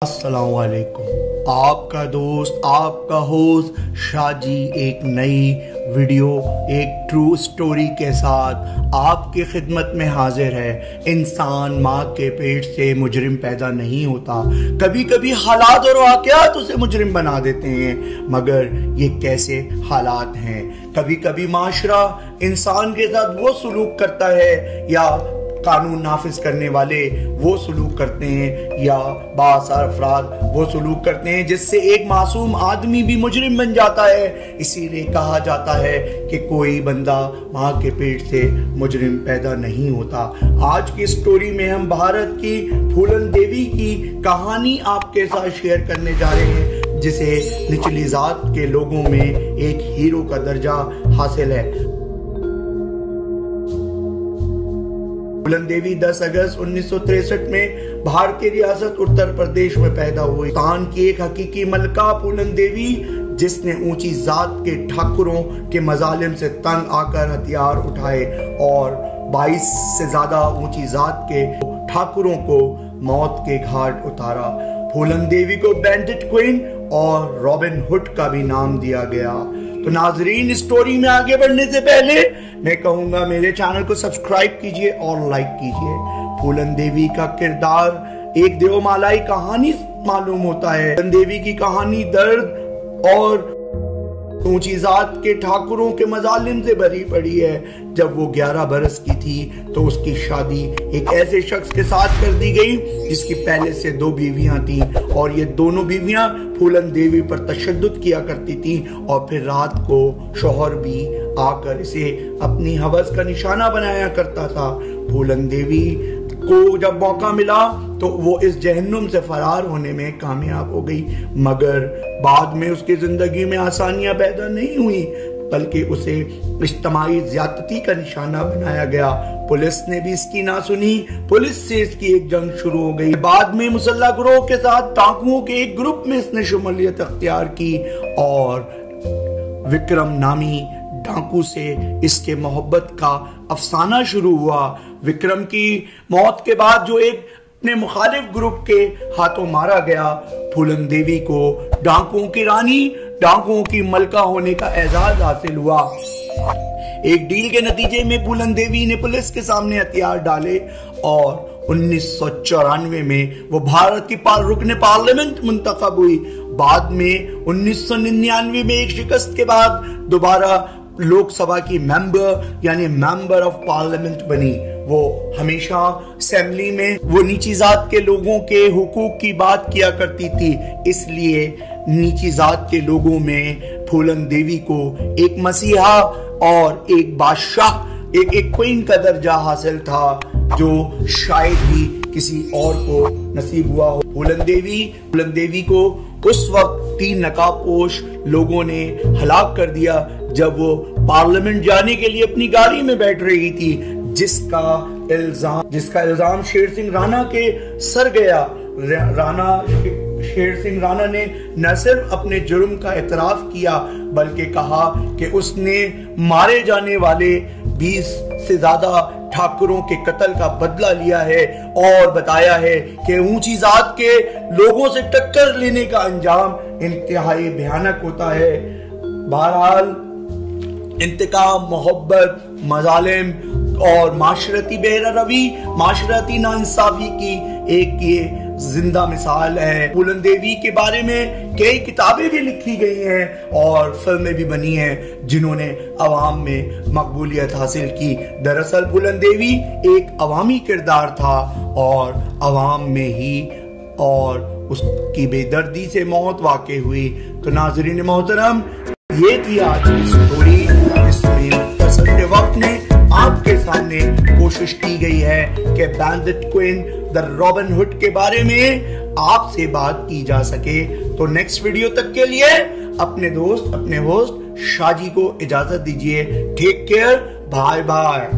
अस्सलाम वालेकुम। आपका दोस्त आपका होस्ट शाजी एक नई वीडियो एक ट्रू स्टोरी के साथ आपकी खिदमत में हाजिर है। इंसान माँ के पेट से मुजरिम पैदा नहीं होता, कभी कभी हालात और वाक़यात उसे मुजरिम बना देते हैं। मगर ये कैसे हालात हैं? कभी कभी माशरा इंसान के साथ वो सलूक करता है या कानून नाफिज करने वाले वो सलूक करते हैं या बासार अफराद वो सलूक करते हैं जिससे एक मासूम आदमी भी मुजरिम बन जाता है। इसीलिए कहा जाता है कि कोई बंदा माँ के पेट से मुजरिम पैदा नहीं होता। आज की स्टोरी में हम भारत की फूलन देवी की कहानी आपके साथ शेयर करने जा रहे हैं, जिसे निचली जात के लोगों में एक हीरो का दर्जा हासिल है। फूलन देवी 10 अगस्त 1963 में भारतीय रियासत उत्तर प्रदेश में पैदा हुई। तान की एक हकीकी मलका फूलन देवी, जिसने ऊंची जात के ठाकुरों के मजालिम से तंग आकर हथियार उठाए और 22 से ज्यादा ऊंची जात के ठाकुरों को मौत के घाट उतारा। फूलन देवी को बैंडिट क्वीन और रॉबिन हुड का भी नाम दिया गया। तो नाजरीन, स्टोरी में आगे बढ़ने से पहले मैं कहूंगा मेरे चैनल को सब्सक्राइब कीजिए और लाइक कीजिए। फूलन देवी का किरदार एक देवमालाई कहानी मालूम होता है। फूलन देवी की कहानी दर्द और ऊंची जात के ठाकुरों के मजालिम से भरी पड़ी है। जब वो 11 बरस की थी तो उसकी शादी एक ऐसे शख्स के साथ कर दी गई जिसकी पहले से 2 बीवियां थी और ये दोनों बीवियां फूलन देवी पर तशद्दुद किया करती थी और फिर रात को शौहर भी आकर इसे अपनी हवस का निशाना बनाया करता था। फूलन देवी को जब मौका मिला तो वो इस जहन्नुम से फरार होने में कामयाब हो गई, मगर बाद में उसकी जिंदगी में आसानियां पैदा नहीं हुई बल्कि उसे इज्तिमाई ज्यादती का निशाना बनाया गया। पुलिस ने भी इसकी ना सुनी, पुलिस से इसकी एक जंग शुरू हो गई। बाद में मुसल्लह गिरोह के साथ डाकुओं के एक ग्रुप में इसने शुमूलियत अख्तियार की और विक्रम नामी डाकू से इसके मोहब्बत का अफसाना शुरू हुआ। विक्रम की मौत के बाद जो एक अपने मुखालिफ ग्रुप के हाथों मारा गया, फूलन देवी को डाकुओं की रानी, डाकुओं की मलका होने का एजाज हासिल हुआ। एक डील के नतीजे में फूलन देवी ने पुलिस के सामने हथियार डाले और 1994 में वो भारत की रुकने पार्लियामेंट मुंतखब हुई। बाद में 1999 में एक शिकस्त के बाद दोबारा लोकसभा की मेंबर यानी मेंबर ऑफ पार्लियामेंट बनी। वो हमेशा असेंबली में वो नीची जात के लोगों के हुकूक की बात किया करती थी, इसलिए नीची जात के लोगों में फूलन देवी को एक मसीहा और एक बादशाह एक क्वीन का दर्जा हासिल था, जो शायद ही किसी और को नसीब हुआ हो। फूलन देवी को उस वक्त 3 नकाबपोश लोगों ने हलाक कर दिया जब वो पार्लियामेंट जाने के लिए अपनी गाड़ी में बैठ रही थी, जिसका इल्जाम शेर सिंह राणा के सर गया। शेर सिंह राणा ने न सिर्फ अपने जुर्म का एतराफ किया बल्कि कहा कि उसने मारे जाने वाले 20 से ज्यादा ठाकुरों के कत्ल का बदला लिया है और बताया है कि ऊंची जात के लोगों से टक्कर लेने का अंजाम इंतहाई भयानक होता है। बहरहाल इंतकाम, मोहब्बत, मजालिम और माशरती बेरवी, माशरती नाइंसाफी की एक ये जिंदा मिसाल है। फूलन देवी के बारे में कई किताबें भी लिखी गई हैं और फिल्में भी बनी हैं जिन्होंने अवाम में मकबूलियत हासिल की। दरअसल फूलन देवी एक अवामी किरदार था और अवाम में ही और उसकी बेदर्दी से मौत वाक़ई हुई। तो नाज़रीन मोहतरम, ये थी आज की स्टोरी जिसमें तसल्ले वक्त में आपके सामने कोशिश की गई है कि bandit queen the robin hood के बारे में आपसे बात की जा सके। तो नेक्स्ट वीडियो तक के लिए अपने दोस्त अपने होस्ट शाजी को इजाजत दीजिए। Take care, bye bye.